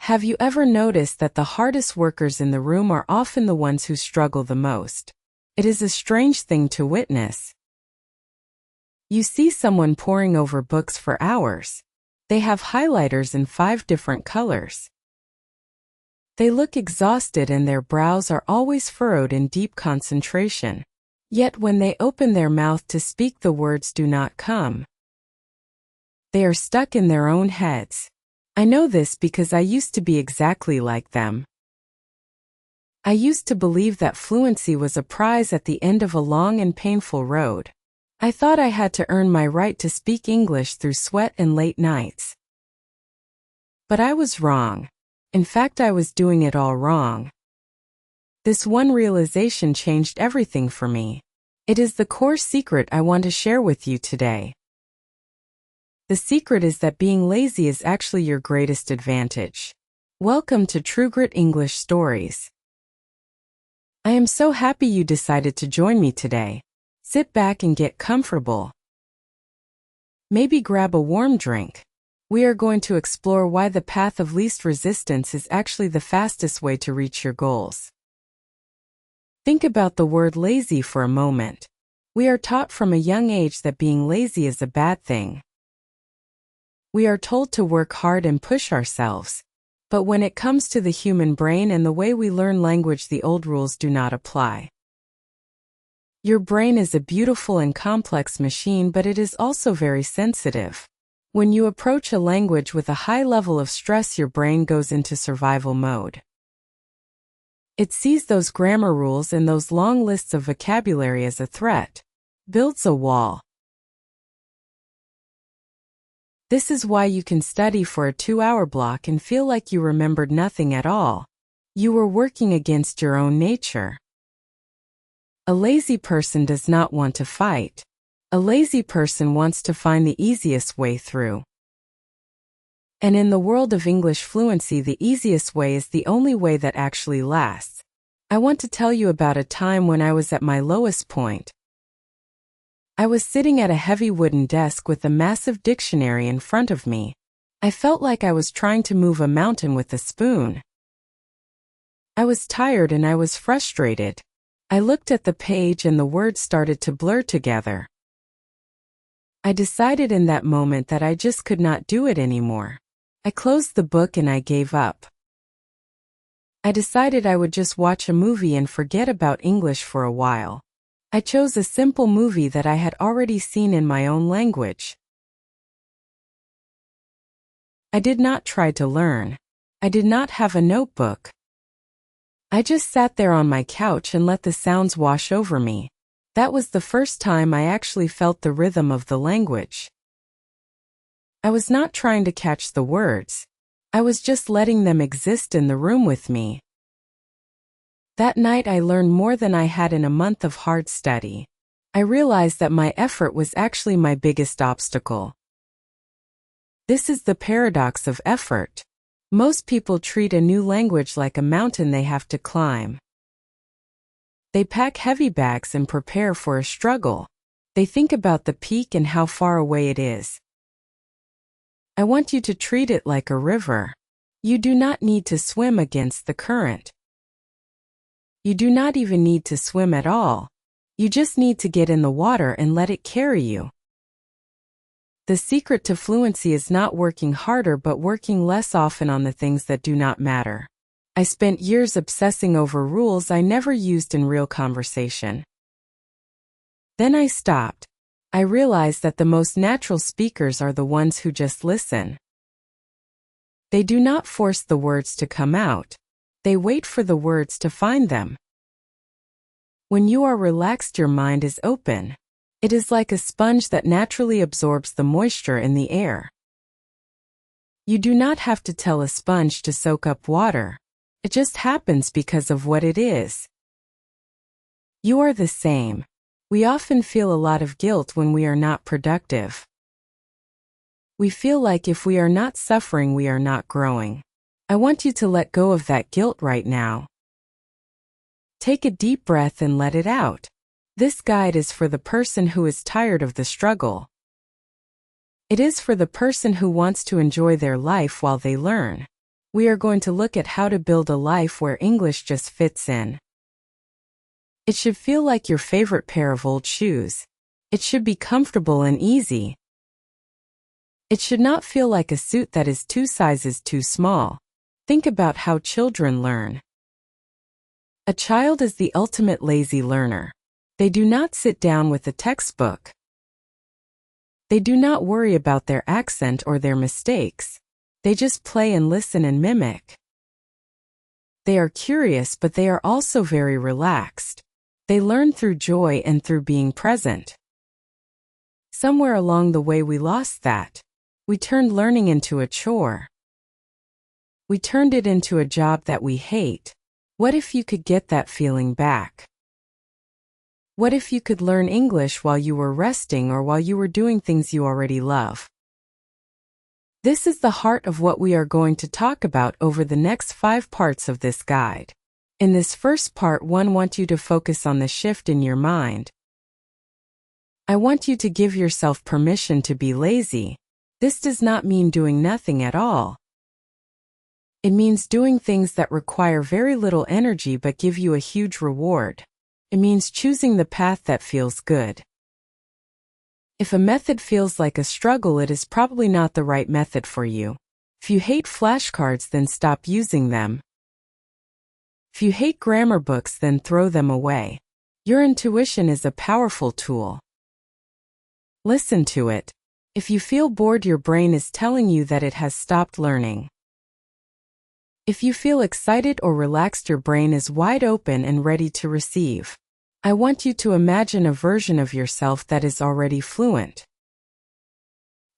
Have you ever noticed that the hardest workers in the room are often the ones who struggle the most? It is a strange thing to witness. You see someone poring over books for hours. They have highlighters in 5 different colors. They look exhausted and their brows are always furrowed in deep concentration. Yet when they open their mouth to speak, the words do not come. They are stuck in their own heads. I know this because I used to be exactly like them. I used to believe that fluency was a prize at the end of a long and painful road. I thought I had to earn my right to speak English through sweat and late nights. But I was wrong. In fact, I was doing it all wrong. This one realization changed everything for me. It is the core secret I want to share with you today. The secret is that being lazy is actually your greatest advantage. Welcome to True Grit English Stories. I am so happy you decided to join me today. Sit back and get comfortable. Maybe grab a warm drink. We are going to explore why the path of least resistance is actually the fastest way to reach your goals. Think about the word lazy for a moment. We are taught from a young age that being lazy is a bad thing. We are told to work hard and push ourselves. But when it comes to the human brain and the way we learn language, the old rules do not apply. Your brain is a beautiful and complex machine, but it is also very sensitive. When you approach a language with a high level of stress, your brain goes into survival mode. It sees those grammar rules and those long lists of vocabulary as a threat, builds a wall. This is why you can study for a 2-hour block and feel like you remembered nothing at all. You were working against your own nature. A lazy person does not want to fight. A lazy person wants to find the easiest way through. And in the world of English fluency, the easiest way is the only way that actually lasts. I want to tell you about a time when I was at my lowest point. I was sitting at a heavy wooden desk with a massive dictionary in front of me. I felt like I was trying to move a mountain with a spoon. I was tired and I was frustrated. I looked at the page and the words started to blur together. I decided in that moment that I just could not do it anymore. I closed the book and I gave up. I decided I would just watch a movie and forget about English for a while. I chose a simple movie that I had already seen in my own language. I did not try to learn. I did not have a notebook. I just sat there on my couch and let the sounds wash over me. That was the first time I actually felt the rhythm of the language. I was not trying to catch the words. I was just letting them exist in the room with me. That night I learned more than I had in a month of hard study. I realized that my effort was actually my biggest obstacle. This is the paradox of effort. Most people treat a new language like a mountain they have to climb. They pack heavy bags and prepare for a struggle. They think about the peak and how far away it is. I want you to treat it like a river. You do not need to swim against the current. You do not even need to swim at all. You just need to get in the water and let it carry you. The secret to fluency is not working harder but working less often on the things that do not matter. I spent years obsessing over rules I never used in real conversation. Then I stopped. I realized that the most natural speakers are the ones who just listen. They do not force the words to come out. They wait for the words to find them. When you are relaxed, your mind is open. It is like a sponge that naturally absorbs the moisture in the air. You do not have to tell a sponge to soak up water. It just happens because of what it is. You are the same. We often feel a lot of guilt when we are not productive. We feel like if we are not suffering, we are not growing. I want you to let go of that guilt right now. Take a deep breath and let it out. This guide is for the person who is tired of the struggle. It is for the person who wants to enjoy their life while they learn. We are going to look at how to build a life where English just fits in. It should feel like your favorite pair of old shoes. It should be comfortable and easy. It should not feel like a suit that is 2 sizes too small. Think about how children learn. A child is the ultimate lazy learner. They do not sit down with a textbook. They do not worry about their accent or their mistakes. They just play and listen and mimic. They are curious, but they are also very relaxed. They learn through joy and through being present. Somewhere along the way we lost that. We turned learning into a chore. We turned it into a job that we hate. What if you could get that feeling back? What if you could learn English while you were resting or while you were doing things you already love? This is the heart of what we are going to talk about over the next 5 parts of this guide. In this first part, I want you to focus on the shift in your mind. I want you to give yourself permission to be lazy. This does not mean doing nothing at all. It means doing things that require very little energy but give you a huge reward. It means choosing the path that feels good. If a method feels like a struggle, it is probably not the right method for you. If you hate flashcards, then stop using them. If you hate grammar books, then throw them away. Your intuition is a powerful tool. Listen to it. If you feel bored, your brain is telling you that it has stopped learning. If you feel excited or relaxed, your brain is wide open and ready to receive. I want you to imagine a version of yourself that is already fluent.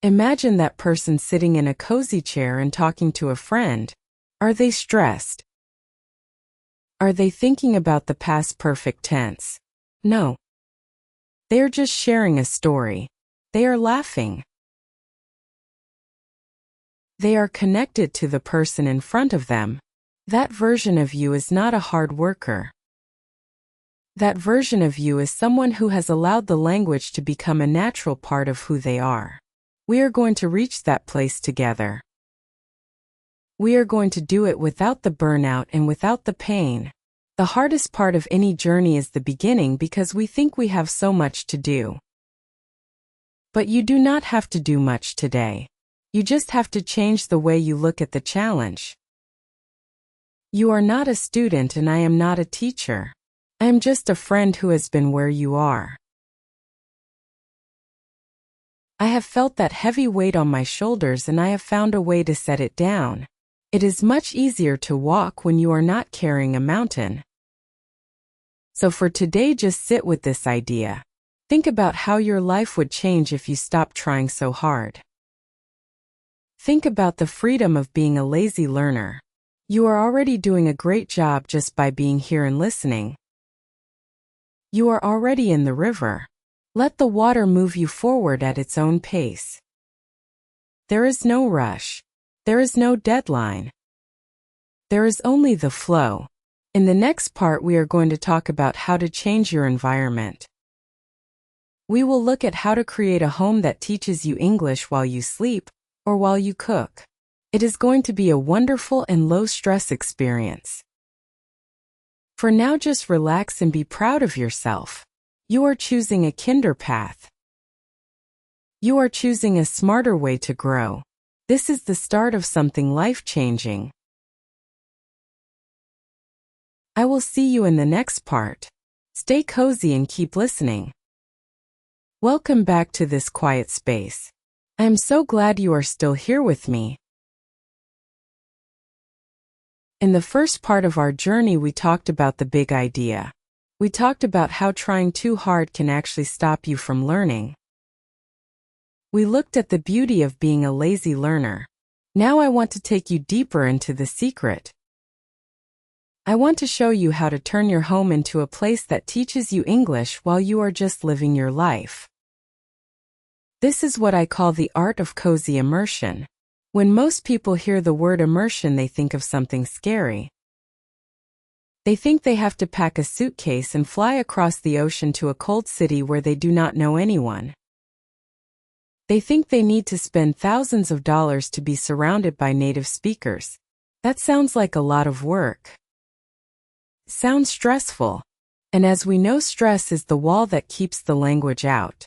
Imagine that person sitting in a cozy chair and talking to a friend. Are they stressed? Are they thinking about the past perfect tense? No. They are just sharing a story. They are laughing. They are connected to the person in front of them. That version of you is not a hard worker. That version of you is someone who has allowed the language to become a natural part of who they are. We are going to reach that place together. We are going to do it without the burnout and without the pain. The hardest part of any journey is the beginning because we think we have so much to do. But you do not have to do much today. You just have to change the way you look at the challenge. You are not a student and I am not a teacher. I am just a friend who has been where you are. I have felt that heavy weight on my shoulders and I have found a way to set it down. It is much easier to walk when you are not carrying a mountain. So for today, just sit with this idea. Think about how your life would change if you stopped trying so hard. Think about the freedom of being a lazy learner. You are already doing a great job just by being here and listening. You are already in the river. Let the water move you forward at its own pace. There is no rush. There is no deadline. There is only the flow. In the next part, we are going to talk about how to change your environment. We will look at how to create a home that teaches you English while you sleep or while you cook. It is going to be a wonderful and low-stress experience. For now, just relax and be proud of yourself. You are choosing a kinder path. You are choosing a smarter way to grow. This is the start of something life-changing. I will see you in the next part. Stay cozy and keep listening. Welcome back to this quiet space. I am so glad you are still here with me. In the first part of our journey, we talked about the big idea. We talked about how trying too hard can actually stop you from learning. We looked at the beauty of being a lazy learner. Now I want to take you deeper into the secret. I want to show you how to turn your home into a place that teaches you English while you are just living your life. This is what I call the art of cozy immersion. When most people hear the word immersion, they think of something scary. They think they have to pack a suitcase and fly across the ocean to a cold city where they do not know anyone. They think they need to spend thousands of dollars to be surrounded by native speakers. That sounds like a lot of work. Sounds stressful. And as we know, stress is the wall that keeps the language out.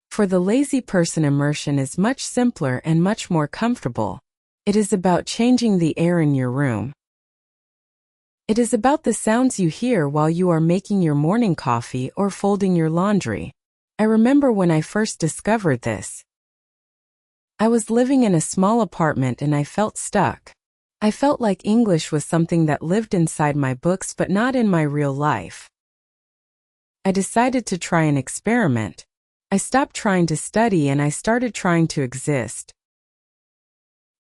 For the lazy person, immersion is much simpler and much more comfortable. It is about changing the air in your room. It is about the sounds you hear while you are making your morning coffee or folding your laundry. I remember when I first discovered this. I was living in a small apartment and I felt stuck. I felt like English was something that lived inside my books but not in my real life. I decided to try an experiment. I stopped trying to study and I started trying to exist.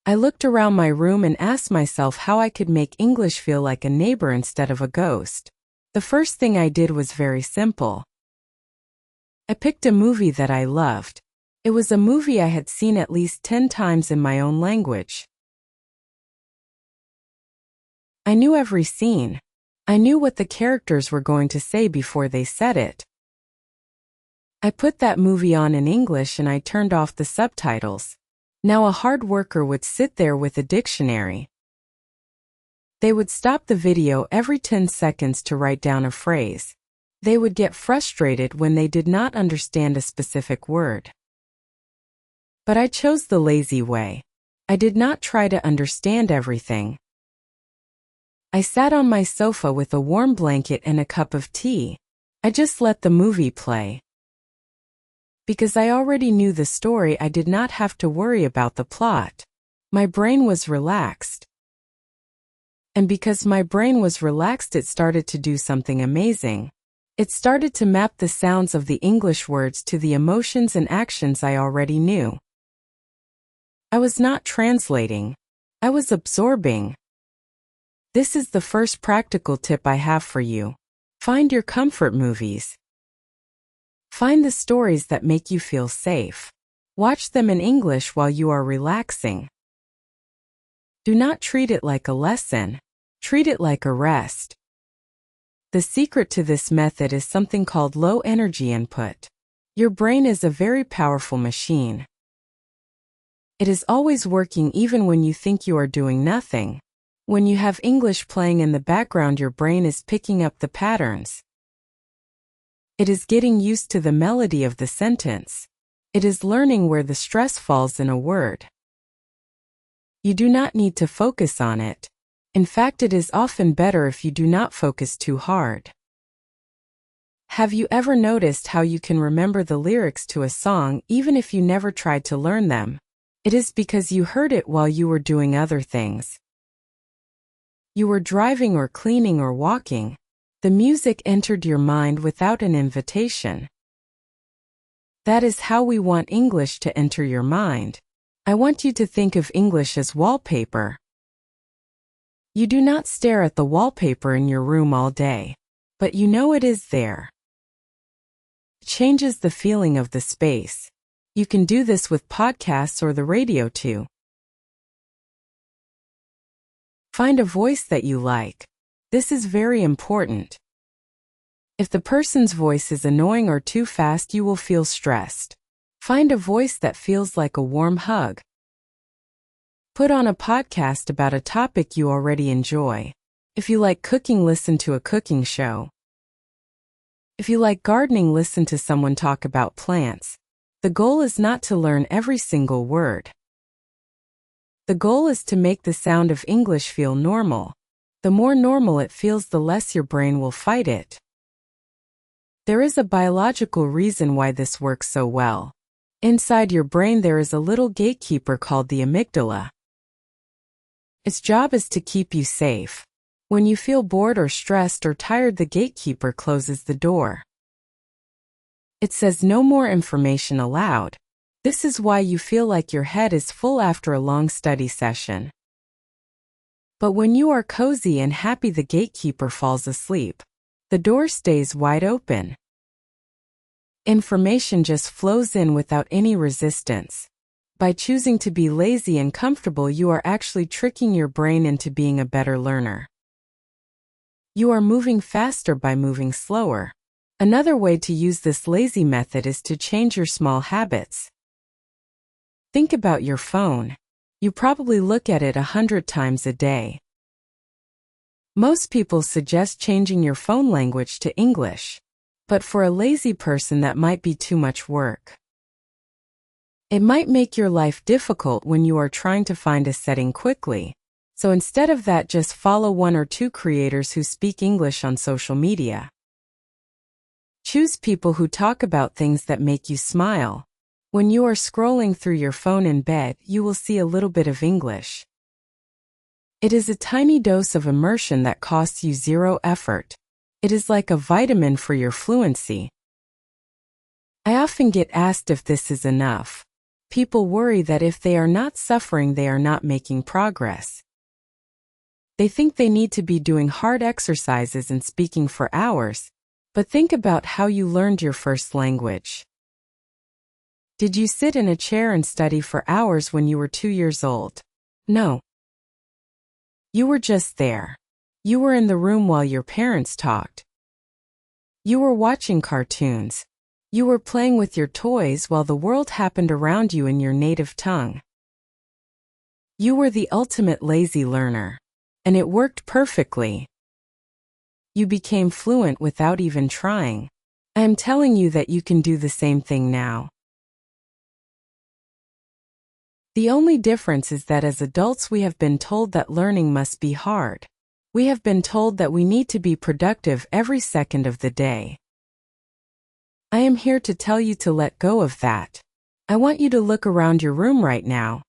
I looked around my room and asked myself how I could make English feel like a neighbor instead of a ghost. The first thing I did was very simple. I picked a movie that I loved. It was a movie I had seen at least 10 times in my own language. I knew every scene. I knew what the characters were going to say before they said it. I put that movie on in English and I turned off the subtitles. Now a hard worker would sit there with a dictionary. They would stop the video every 10 seconds to write down a phrase. They would get frustrated when they did not understand a specific word. But I chose the lazy way. I did not try to understand everything. I sat on my sofa with a warm blanket and a cup of tea. I just let the movie play. Because I already knew the story, I did not have to worry about the plot. My brain was relaxed. And because my brain was relaxed, it started to do something amazing. It started to map the sounds of the English words to the emotions and actions I already knew. I was not translating. I was absorbing. This is the first practical tip I have for you. Find your comfort movies. Find the stories that make you feel safe. Watch them in English while you are relaxing. Do not treat it like a lesson. Treat it like a rest. The secret to this method is something called low energy input. Your brain is a very powerful machine. It is always working even when you think you are doing nothing. When you have English playing in the background, your brain is picking up the patterns. It is getting used to the melody of the sentence. It is learning where the stress falls in a word. You do not need to focus on it. In fact, it is often better if you do not focus too hard. Have you ever noticed how you can remember the lyrics to a song even if you never tried to learn them? It is because you heard it while you were doing other things. You were driving or cleaning or walking. The music entered your mind without an invitation. That is how we want English to enter your mind. I want you to think of English as wallpaper. You do not stare at the wallpaper in your room all day, but you know it is there. It changes the feeling of the space. You can do this with podcasts or the radio too. Find a voice that you like. This is very important. If the person's voice is annoying or too fast, you will feel stressed. Find a voice that feels like a warm hug. Put on a podcast about a topic you already enjoy. If you like cooking, listen to a cooking show. If you like gardening, listen to someone talk about plants. The goal is not to learn every single word. The goal is to make the sound of English feel normal. The more normal it feels, the less your brain will fight it. There is a biological reason why this works so well. Inside your brain there is a little gatekeeper called the amygdala. Its job is to keep you safe. When you feel bored or stressed or tired, the gatekeeper closes the door. It says no more information allowed. This is why you feel like your head is full after a long study session. But when you are cozy and happy, the gatekeeper falls asleep. The door stays wide open. Information just flows in without any resistance. By choosing to be lazy and comfortable, you are actually tricking your brain into being a better learner. You are moving faster by moving slower. Another way to use this lazy method is to change your small habits. Think about your phone. You probably look at it 100 times a day. Most people suggest changing your phone language to English, but for a lazy person that might be too much work. It might make your life difficult when you are trying to find a setting quickly. So instead of that, just follow 1 or 2 creators who speak English on social media. Choose people who talk about things that make you smile. When you are scrolling through your phone in bed, you will see a little bit of English. It is a tiny dose of immersion that costs you 0 effort. It is like a vitamin for your fluency. I often get asked if this is enough. People worry that if they are not suffering, they are not making progress. They think they need to be doing hard exercises and speaking for hours, but think about how you learned your first language. Did you sit in a chair and study for hours when you were 2 years old? No. You were just there. You were in the room while your parents talked. You were watching cartoons. You were playing with your toys while the world happened around you in your native tongue. You were the ultimate lazy learner. And it worked perfectly. You became fluent without even trying. I am telling you that you can do the same thing now. The only difference is that as adults we have been told that learning must be hard. We have been told that we need to be productive every second of the day. I am here to tell you to let go of that. I want you to look around your room right now.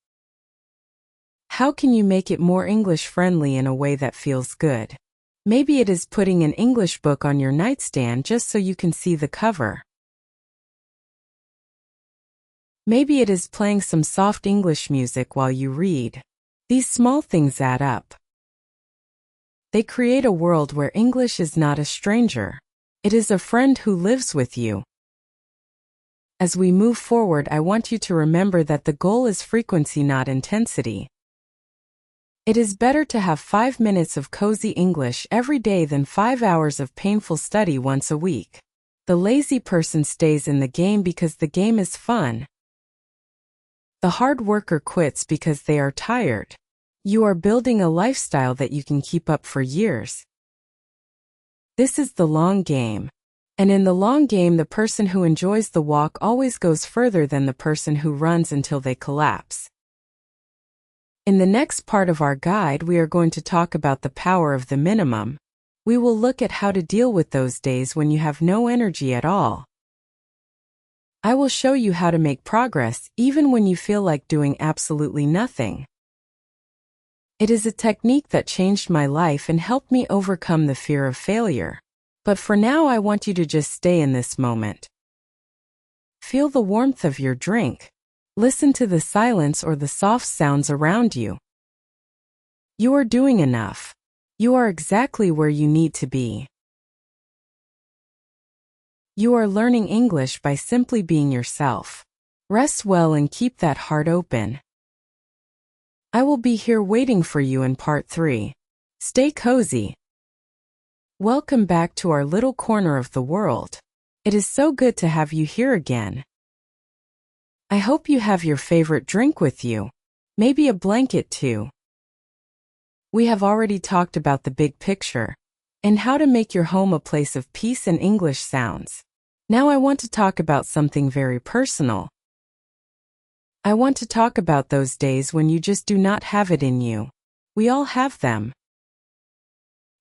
How can you make it more English-friendly in a way that feels good? Maybe it is putting an English book on your nightstand just so you can see the cover. Maybe it is playing some soft English music while you read. These small things add up. They create a world where English is not a stranger. It is a friend who lives with you. As we move forward, I want you to remember that the goal is frequency, not intensity. It is better to have 5 minutes of cozy English every day than 5 hours of painful study once a week. The lazy person stays in the game because the game is fun. The hard worker quits because they are tired. You are building a lifestyle that you can keep up for years. This is the long game. And in the long game, the person who enjoys the walk always goes further than the person who runs until they collapse. In the next part of our guide, we are going to talk about the power of the minimum. We will look at how to deal with those days when you have no energy at all. I will show you how to make progress even when you feel like doing absolutely nothing. It is a technique that changed my life and helped me overcome the fear of failure. But for now, I want you to just stay in this moment. Feel the warmth of your drink. Listen to the silence or the soft sounds around you. You are doing enough. You are exactly where you need to be. You are learning English by simply being yourself. Rest well and keep that heart open. I will be here waiting for you in part 3. Stay cozy. Welcome back to our little corner of the world. It is so good to have you here again. I hope you have your favorite drink with you. Maybe a blanket too. We have already talked about the big picture and how to make your home a place of peace and English sounds. Now I want to talk about something very personal. I want to talk about those days when you just do not have it in you. We all have them.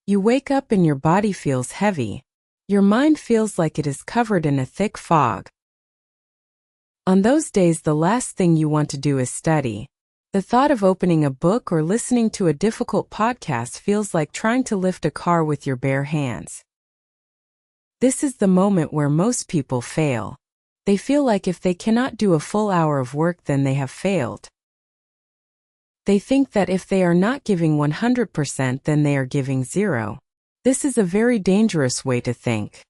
You wake up and your body feels heavy. Your mind feels like it is covered in a thick fog. On those days, the last thing you want to do is study. The thought of opening a book or listening to a difficult podcast feels like trying to lift a car with your bare hands. This is the moment where most people fail. They feel like if they cannot do a full hour of work, then they have failed. They think that if they are not giving 100%, then they are giving 0. This is a very dangerous way to think.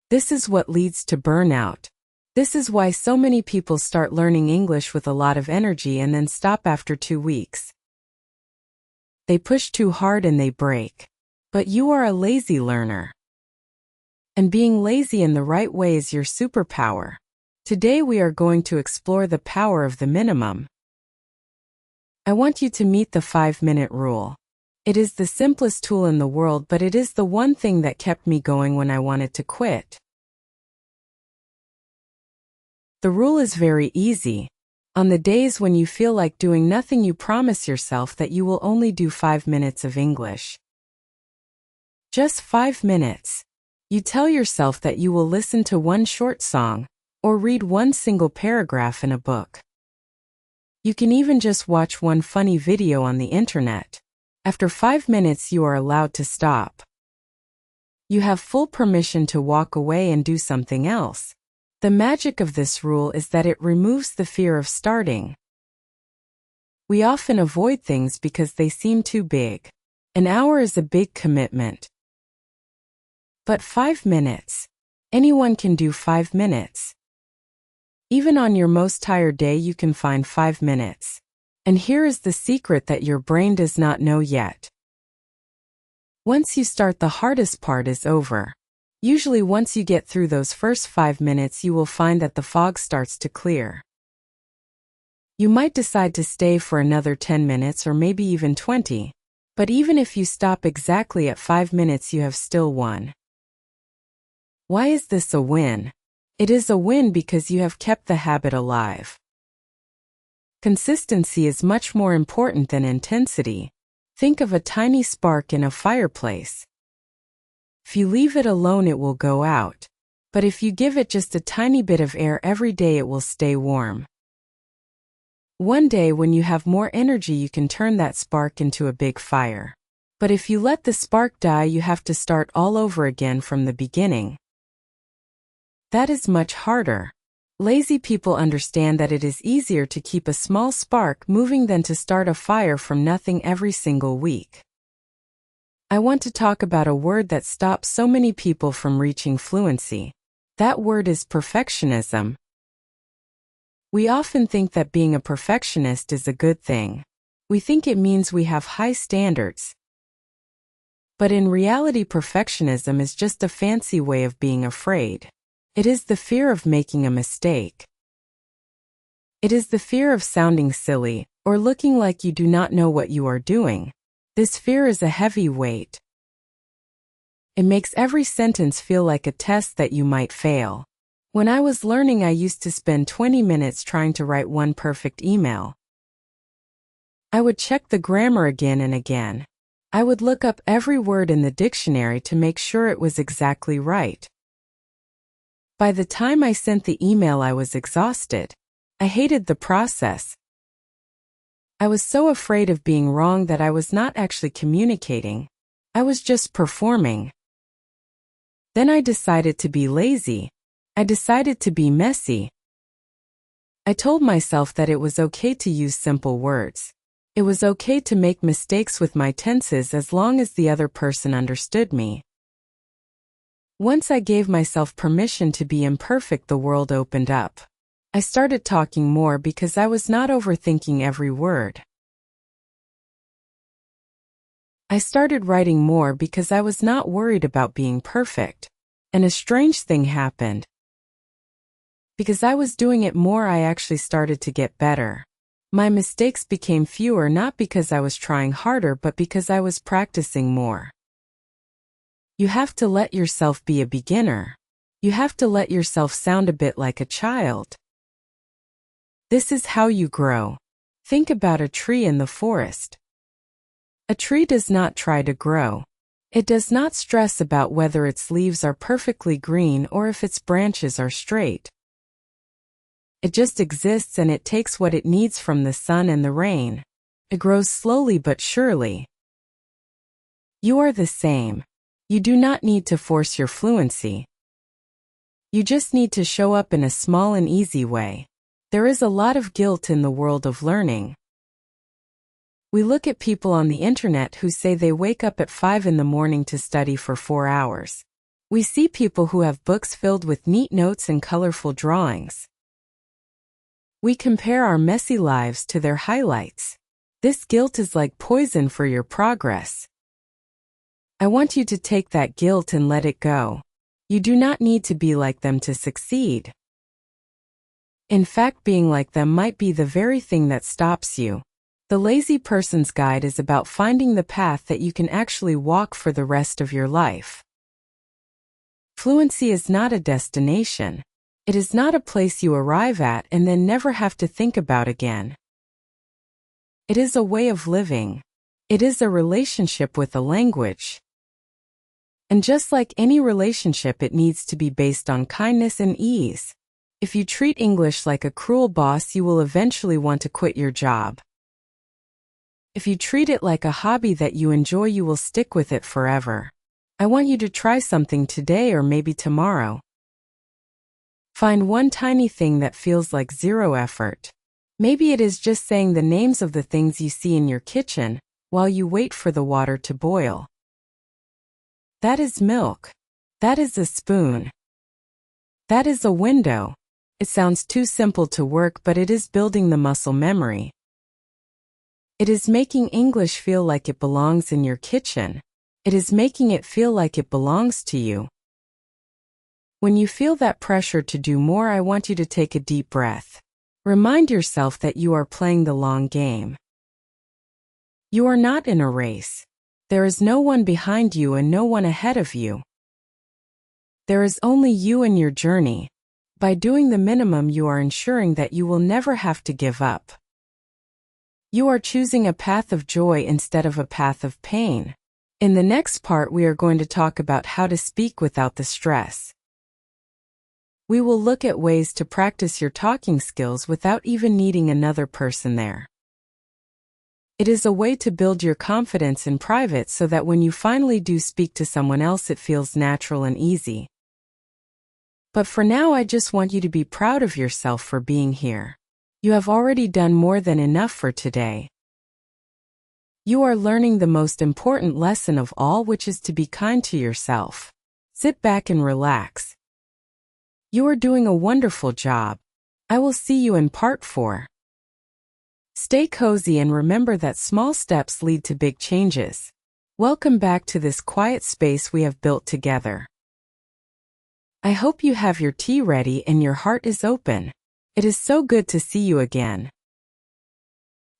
This is what leads to burnout. This is why so many people start learning English with a lot of energy and then stop after 2 weeks. They push too hard and they break. But you are a lazy learner. And being lazy in the right way is your superpower. Today we are going to explore the power of the minimum. I want you to meet the 5-minute rule. It is the simplest tool in the world, but it is the one thing that kept me going when I wanted to quit. The rule is very easy. On the days when you feel like doing nothing, you promise yourself that you will only do 5 minutes of English. Just 5 minutes. You tell yourself that you will listen to one short song, or read one single paragraph in a book. You can even just watch one funny video on the internet. After 5 minutes, you are allowed to stop. You have full permission to walk away and do something else. The magic of this rule is that it removes the fear of starting. We often avoid things because they seem too big. An hour is a big commitment. But 5 minutes. Anyone can do 5 minutes. Even on your most tired day, you can find 5 minutes. And here is the secret that your brain does not know yet. Once you start, the hardest part is over. Usually once you get through those first 5 minutes, you will find that the fog starts to clear. You might decide to stay for another 10 minutes or maybe even 20. But even if you stop exactly at 5 minutes, you have still won. Why is this a win? It is a win because you have kept the habit alive. Consistency is much more important than intensity. Think of a tiny spark in a fireplace. If you leave it alone, it will go out. But if you give it just a tiny bit of air every day, it will stay warm. One day when you have more energy, you can turn that spark into a big fire. But if you let the spark die, you have to start all over again from the beginning. That is much harder. Lazy people understand that it is easier to keep a small spark moving than to start a fire from nothing every single week. I want to talk about a word that stops so many people from reaching fluency. That word is perfectionism. We often think that being a perfectionist is a good thing. We think it means we have high standards. But in reality, perfectionism is just a fancy way of being afraid. It is the fear of making a mistake. It is the fear of sounding silly, or looking like you do not know what you are doing. This fear is a heavy weight. It makes every sentence feel like a test that you might fail. When I was learning, I used to spend 20 minutes trying to write one perfect email. I would check the grammar again and again. I would look up every word in the dictionary to make sure it was exactly right. By the time I sent the email, I was exhausted. I hated the process. I was so afraid of being wrong that I was not actually communicating. I was just performing. Then I decided to be lazy. I decided to be messy. I told myself that it was okay to use simple words. It was okay to make mistakes with my tenses as long as the other person understood me. Once I gave myself permission to be imperfect, the world opened up. I started talking more because I was not overthinking every word. I started writing more because I was not worried about being perfect. And a strange thing happened. Because I was doing it more, I actually started to get better. My mistakes became fewer, not because I was trying harder, but because I was practicing more. You have to let yourself be a beginner. You have to let yourself sound a bit like a child. This is how you grow. Think about a tree in the forest. A tree does not try to grow. It does not stress about whether its leaves are perfectly green or if its branches are straight. It just exists, and it takes what it needs from the sun and the rain. It grows slowly but surely. You are the same. You do not need to force your fluency. You just need to show up in a small and easy way. There is a lot of guilt in the world of learning. We look at people on the internet who say they wake up at 5 in the morning to study for 4 hours. We see people who have books filled with neat notes and colorful drawings. We compare our messy lives to their highlights. This guilt is like poison for your progress. I want you to take that guilt and let it go. You do not need to be like them to succeed. In fact, being like them might be the very thing that stops you. The Lazy Person's Guide is about finding the path that you can actually walk for the rest of your life. Fluency is not a destination. It is not a place you arrive at and then never have to think about again. It is a way of living. It is a relationship with a language. And just like any relationship, it needs to be based on kindness and ease. If you treat English like a cruel boss, you will eventually want to quit your job. If you treat it like a hobby that you enjoy, you will stick with it forever. I want you to try something today or maybe tomorrow. Find one tiny thing that feels like zero effort. Maybe it is just saying the names of the things you see in your kitchen while you wait for the water to boil. That is milk. That is a spoon. That is a window. It sounds too simple to work, but it is building the muscle memory. It is making English feel like it belongs in your kitchen. It is making it feel like it belongs to you. When you feel that pressure to do more, I want you to take a deep breath. Remind yourself that you are playing the long game. You are not in a race. There is no one behind you and no one ahead of you. There is only you and your journey. By doing the minimum, you are ensuring that you will never have to give up. You are choosing a path of joy instead of a path of pain. In the next part, we are going to talk about how to speak without the stress. We will look at ways to practice your talking skills without even needing another person there. It is a way to build your confidence in private so that when you finally do speak to someone else, it feels natural and easy. But for now, I just want you to be proud of yourself for being here. You have already done more than enough for today. You are learning the most important lesson of all, which is to be kind to yourself. Sit back and relax. You are doing a wonderful job. I will see you in part 4. Stay cozy and remember that small steps lead to big changes. Welcome back to this quiet space we have built together. I hope you have your tea ready and your heart is open. It is so good to see you again.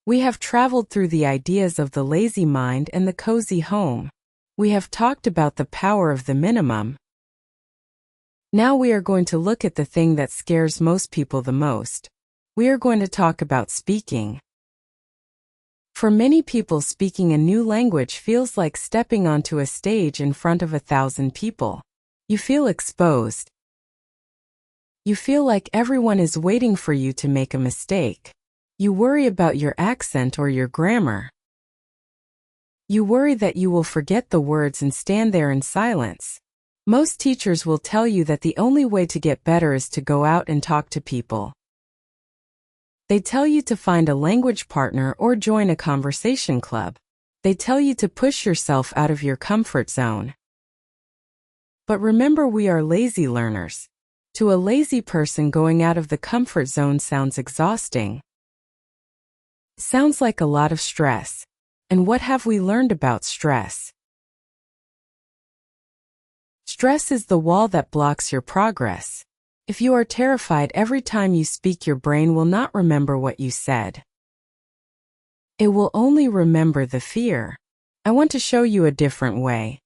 We have traveled through the ideas of the lazy mind and the cozy home. We have talked about the power of the minimum. Now we are going to look at the thing that scares most people the most. We are going to talk about speaking. For many people, speaking a new language feels like stepping onto a stage in front of 1,000 people. You feel exposed. You feel like everyone is waiting for you to make a mistake. You worry about your accent or your grammar. You worry that you will forget the words and stand there in silence. Most teachers will tell you that the only way to get better is to go out and talk to people. They tell you to find a language partner or join a conversation club. They tell you to push yourself out of your comfort zone. But remember, we are lazy learners. To a lazy person, going out of the comfort zone sounds exhausting. Sounds like a lot of stress. And what have we learned about stress? Stress is the wall that blocks your progress. If you are terrified every time you speak, your brain will not remember what you said. It will only remember the fear. I want to show you a different way.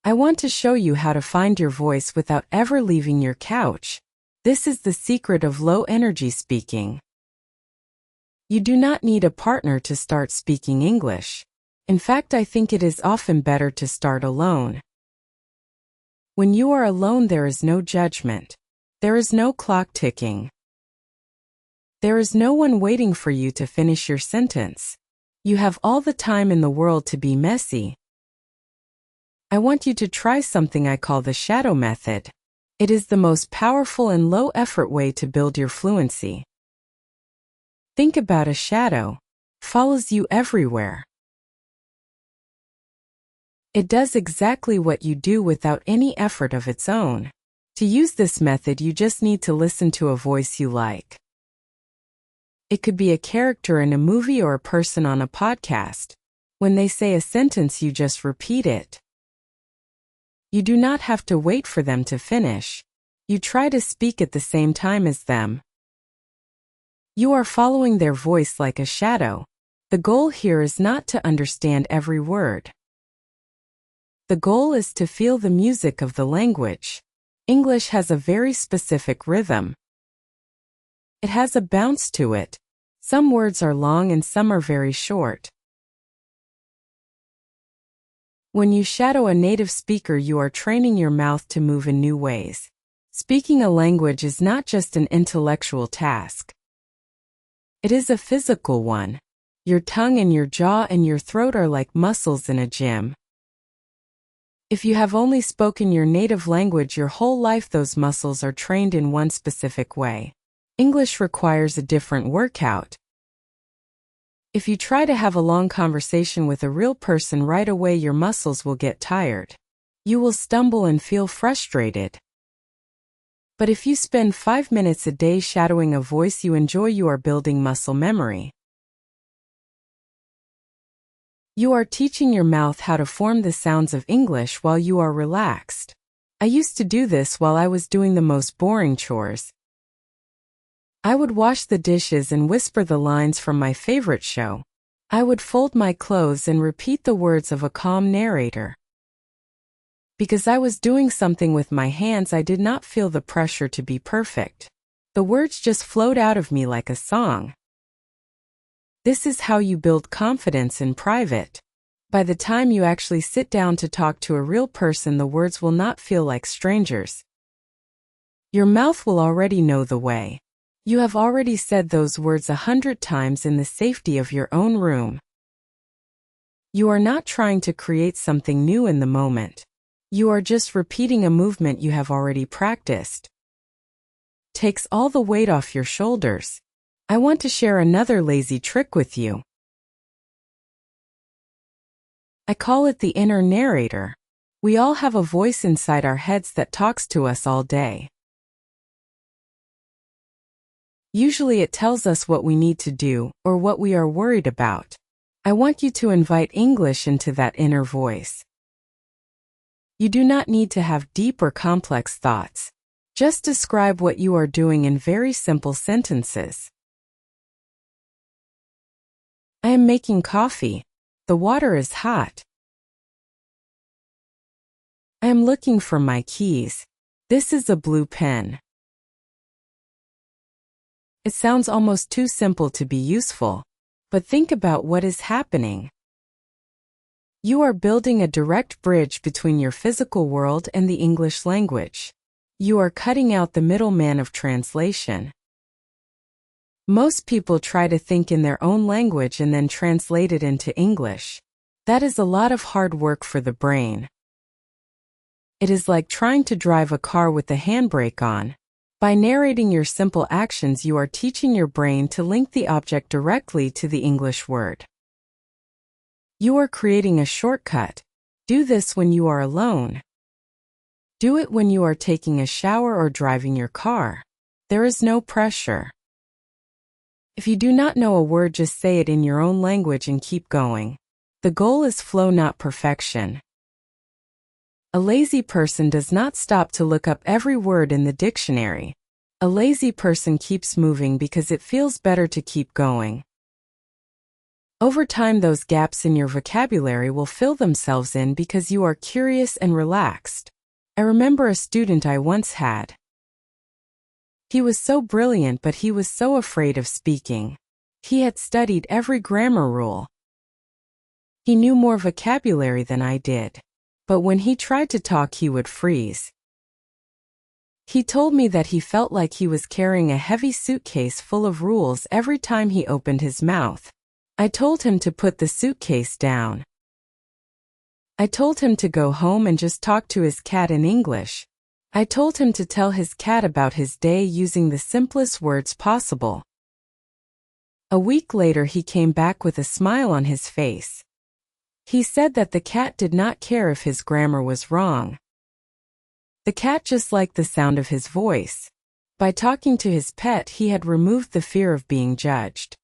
I want to show you how to find your voice without ever leaving your couch. This is the secret of low-energy speaking. You do not need a partner to start speaking English. In fact, I think it is often better to start alone. When you are alone, there is no judgment. There is no clock ticking. There is no one waiting for you to finish your sentence. You have all the time in the world to be messy. I want you to try something I call the shadow method. It is the most powerful and low-effort way to build your fluency. Think about a shadow. It follows you everywhere. It does exactly what you do without any effort of its own. To use this method, you just need to listen to a voice you like. It could be a character in a movie or a person on a podcast. When they say a sentence, you just repeat it. You do not have to wait for them to finish. You try to speak at the same time as them. You are following their voice like a shadow. The goal here is not to understand every word. The goal is to feel the music of the language. English has a very specific rhythm. It has a bounce to it. Some words are long and some are very short. When you shadow a native speaker, you are training your mouth to move in new ways. Speaking a language is not just an intellectual task. It is a physical one. Your tongue and your jaw and your throat are like muscles in a gym. If you have only spoken your native language your whole life, those muscles are trained in one specific way. English requires a different workout. If you try to have a long conversation with a real person right away, your muscles will get tired. You will stumble and feel frustrated. But if you spend 5 minutes a day shadowing a voice you enjoy, you are building muscle memory. You are teaching your mouth how to form the sounds of English while you are relaxed. I used to do this while I was doing the most boring chores. I would wash the dishes and whisper the lines from my favorite show. I would fold my clothes and repeat the words of a calm narrator. Because I was doing something with my hands, I did not feel the pressure to be perfect. The words just flowed out of me like a song. This is how you build confidence in private. By the time you actually sit down to talk to a real person, the words will not feel like strangers. Your mouth will already know the way. You have already said those words 100 times in the safety of your own room. You are not trying to create something new in the moment. You are just repeating a movement you have already practiced. Takes all the weight off your shoulders. I want to share another lazy trick with you. I call it the inner narrator. We all have a voice inside our heads that talks to us all day. Usually it tells us what we need to do or what we are worried about. I want you to invite English into that inner voice. You do not need to have deep or complex thoughts. Just describe what you are doing in very simple sentences. I am making coffee. The water is hot. I am looking for my keys. This is a blue pen. It sounds almost too simple to be useful, but think about what is happening. You are building a direct bridge between your physical world and the English language. You are cutting out the middleman of translation. Most people try to think in their own language and then translate it into English. That is a lot of hard work for the brain. It is like trying to drive a car with the handbrake on. By narrating your simple actions, you are teaching your brain to link the object directly to the English word. You are creating a shortcut. Do this when you are alone. Do it when you are taking a shower or driving your car. There is no pressure. If you do not know a word, just say it in your own language and keep going. The goal is flow, not perfection. A lazy person does not stop to look up every word in the dictionary. A lazy person keeps moving because it feels better to keep going. Over time, those gaps in your vocabulary will fill themselves in because you are curious and relaxed. I remember a student I once had. He was so brilliant, but he was so afraid of speaking. He had studied every grammar rule. He knew more vocabulary than I did. But when he tried to talk, he would freeze. He told me that he felt like he was carrying a heavy suitcase full of rules every time he opened his mouth. I told him to put the suitcase down. I told him to go home and just talk to his cat in English. I told him to tell his cat about his day using the simplest words possible. A week later, he came back with a smile on his face. He said that the cat did not care if his grammar was wrong. The cat just liked the sound of his voice. By talking to his pet, he had removed the fear of being judged.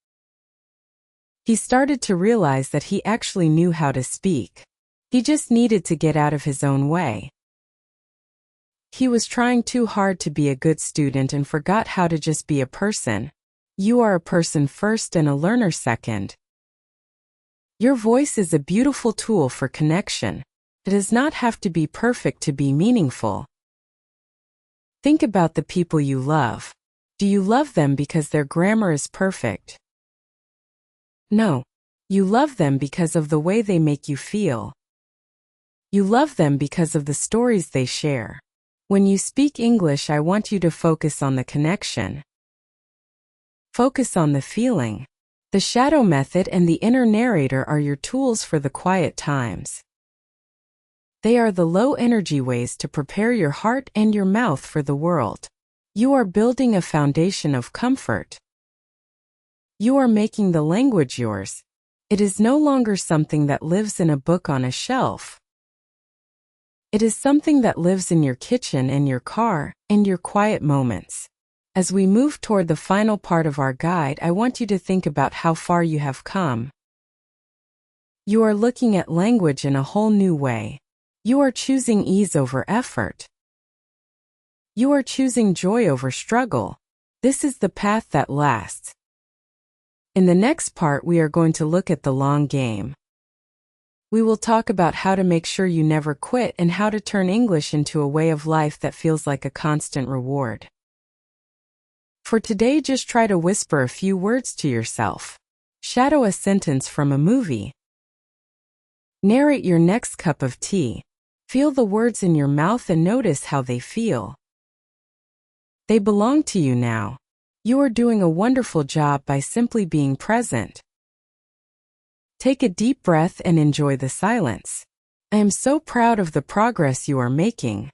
He started to realize that he actually knew how to speak. He just needed to get out of his own way. He was trying too hard to be a good student and forgot how to just be a person. You are a person first and a learner second. Your voice is a beautiful tool for connection. It does not have to be perfect to be meaningful. Think about the people you love. Do you love them because their grammar is perfect? No. You love them because of the way they make you feel. You love them because of the stories they share. When you speak English, I want you to focus on the connection. Focus on the feeling. The shadow method and the inner narrator are your tools for the quiet times. They are the low-energy ways to prepare your heart and your mouth for the world. You are building a foundation of comfort. You are making the language yours. It is no longer something that lives in a book on a shelf. It is something that lives in your kitchen and your car and your quiet moments. As we move toward the final part of our guide, I want you to think about how far you have come. You are looking at language in a whole new way. You are choosing ease over effort. You are choosing joy over struggle. This is the path that lasts. In the next part, we are going to look at the long game. We will talk about how to make sure you never quit and how to turn English into a way of life that feels like a constant reward. For today, just try to whisper a few words to yourself. Shadow a sentence from a movie. Narrate your next cup of tea. Feel the words in your mouth and notice how they feel. They belong to you now. You are doing a wonderful job by simply being present. Take a deep breath and enjoy the silence. I am so proud of the progress you are making.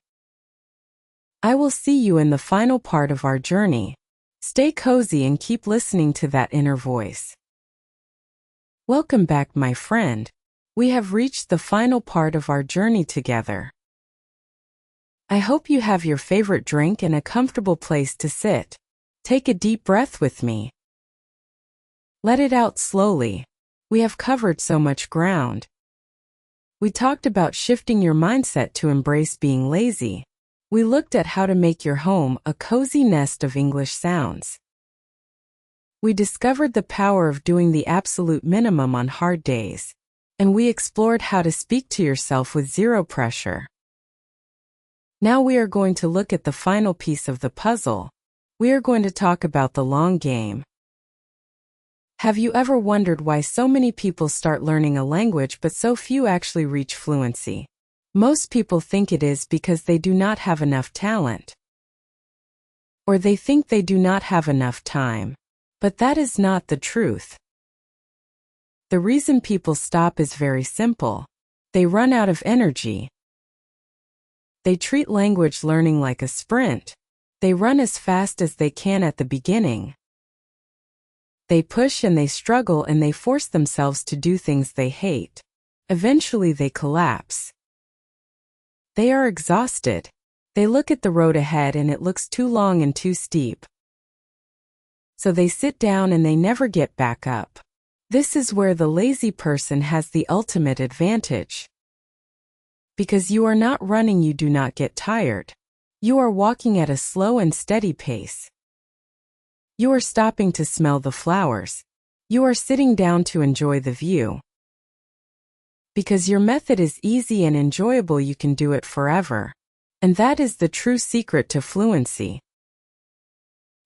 I will see you in the final part of our journey. Stay cozy and keep listening to that inner voice. Welcome back, my friend. We have reached the final part of our journey together. I hope you have your favorite drink and a comfortable place to sit. Take a deep breath with me. Let it out slowly. We have covered so much ground. We talked about shifting your mindset to embrace being lazy. We looked at how to make your home a cozy nest of English sounds. We discovered the power of doing the absolute minimum on hard days. And we explored how to speak to yourself with zero pressure. Now we are going to look at the final piece of the puzzle. We are going to talk about the long game. Have you ever wondered why so many people start learning a language but so few actually reach fluency? Most people think it is because they do not have enough talent. Or they think they do not have enough time. But that is not the truth. The reason people stop is very simple. They run out of energy. They treat language learning like a sprint. They run as fast as they can at the beginning. They push and they struggle and they force themselves to do things they hate. Eventually they collapse. They are exhausted. They look at the road ahead and it looks too long and too steep. So they sit down and they never get back up. This is where the lazy person has the ultimate advantage. Because you are not running, you do not get tired. You are walking at a slow and steady pace. You are stopping to smell the flowers. You are sitting down to enjoy the view. Because your method is easy and enjoyable, you can do it forever. And that is the true secret to fluency.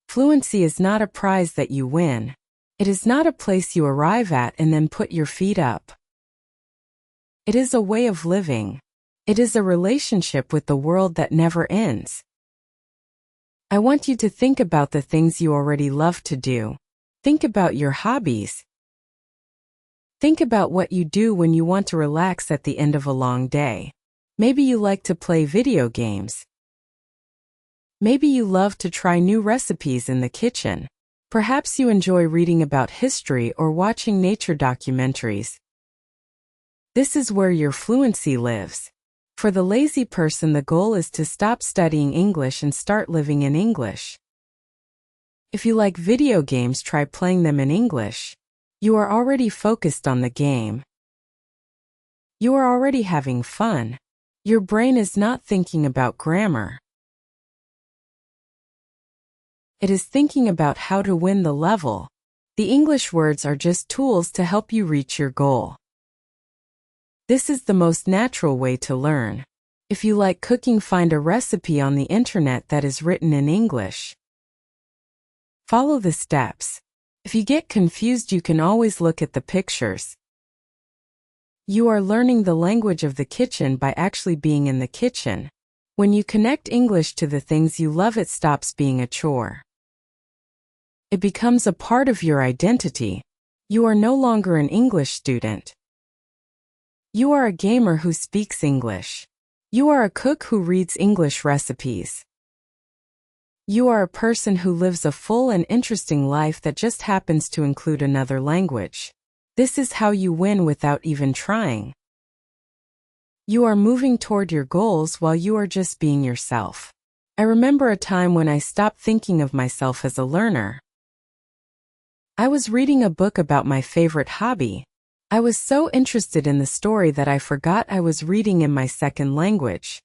Fluency is not a prize that you win. It is not a place you arrive at and then put your feet up. It is a way of living. It is a relationship with the world that never ends. I want you to think about the things you already love to do. Think about your hobbies. Think about what you do when you want to relax at the end of a long day. Maybe you like to play video games. Maybe you love to try new recipes in the kitchen. Perhaps you enjoy reading about history or watching nature documentaries. This is where your fluency lives. For the lazy person, the goal is to stop studying English and start living in English. If you like video games, try playing them in English. You are already focused on the game. You are already having fun. Your brain is not thinking about grammar. It is thinking about how to win the level. The English words are just tools to help you reach your goal. This is the most natural way to learn. If you like cooking, find a recipe on the internet that is written in English. Follow the steps. If you get confused, you can always look at the pictures. You are learning the language of the kitchen by actually being in the kitchen. When you connect English to the things you love, it stops being a chore. It becomes a part of your identity. You are no longer an English student. You are a gamer who speaks English. You are a cook who reads English recipes. You are a person who lives a full and interesting life that just happens to include another language. This is how you win without even trying. You are moving toward your goals while you are just being yourself. I remember a time when I stopped thinking of myself as a learner. I was reading a book about my favorite hobby. I was so interested in the story that I forgot I was reading in my second language.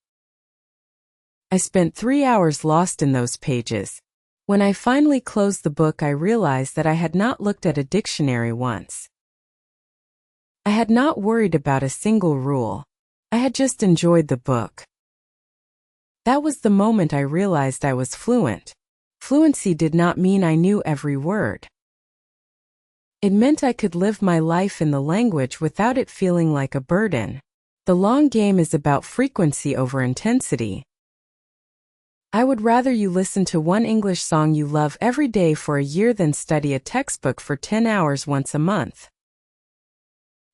I spent 3 hours lost in those pages. When I finally closed the book, I realized that I had not looked at a dictionary once. I had not worried about a single rule. I had just enjoyed the book. That was the moment I realized I was fluent. Fluency did not mean I knew every word. It meant I could live my life in the language without it feeling like a burden. The long game is about frequency over intensity. I would rather you listen to one English song you love every day for a year than study a textbook for 10 hours once a month.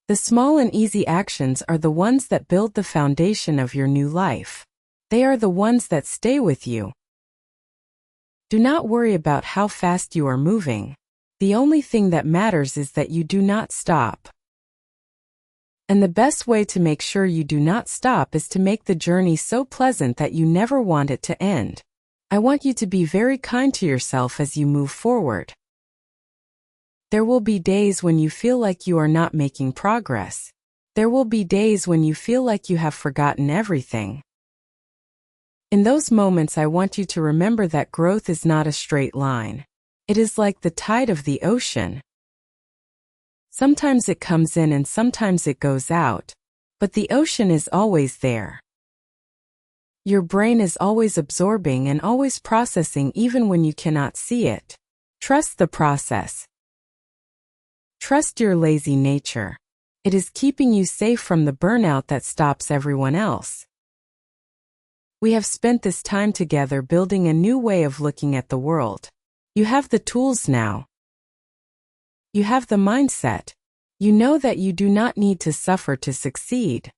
The small and easy actions are the ones that build the foundation of your new life. They are the ones that stay with you. Do not worry about how fast you are moving. The only thing that matters is that you do not stop. And the best way to make sure you do not stop is to make the journey so pleasant that you never want it to end. I want you to be very kind to yourself as you move forward. There will be days when you feel like you are not making progress. There will be days when you feel like you have forgotten everything. In those moments, I want you to remember that growth is not a straight line. It is like the tide of the ocean. Sometimes it comes in and sometimes it goes out, but the ocean is always there. Your brain is always absorbing and always processing even when you cannot see it. Trust the process. Trust your lazy nature. It is keeping you safe from the burnout that stops everyone else. We have spent this time together building a new way of looking at the world. You have the tools now. You have the mindset. You know that you do not need to suffer to succeed.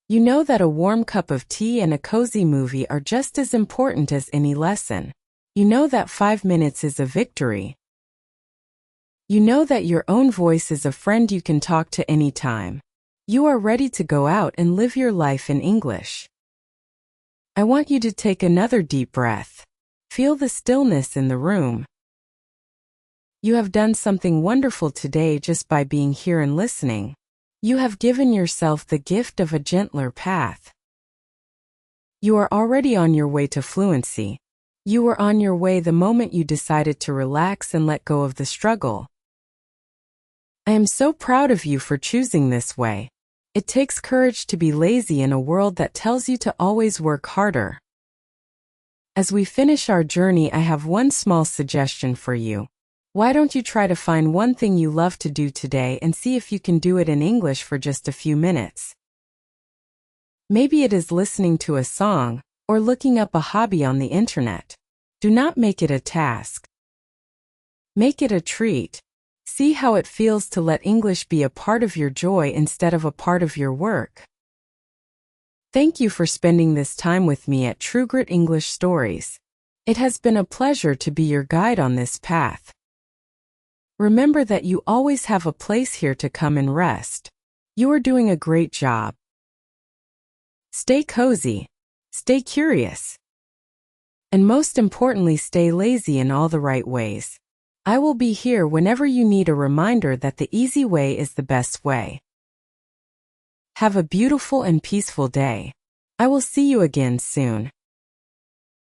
You know that a warm cup of tea and a cozy movie are just as important as any lesson. You know that 5 minutes is a victory. You know that your own voice is a friend you can talk to anytime. You are ready to go out and live your life in English. I want you to take another deep breath. Feel the stillness in the room. You have done something wonderful today just by being here and listening. You have given yourself the gift of a gentler path. You are already on your way to fluency. You were on your way the moment you decided to relax and let go of the struggle. I am so proud of you for choosing this way. It takes courage to be lazy in a world that tells you to always work harder. As we finish our journey, I have one small suggestion for you. Why don't you try to find one thing you love to do today and see if you can do it in English for just a few minutes? Maybe it is listening to a song or looking up a hobby on the internet. Do not make it a task. Make it a treat. See how it feels to let English be a part of your joy instead of a part of your work. Thank you for spending this time with me at True Grit English Stories. It has been a pleasure to be your guide on this path. Remember that you always have a place here to come and rest. You are doing a great job. Stay cozy. Stay curious. And most importantly, stay lazy in all the right ways. I will be here whenever you need a reminder that the easy way is the best way. Have a beautiful and peaceful day. I will see you again soon.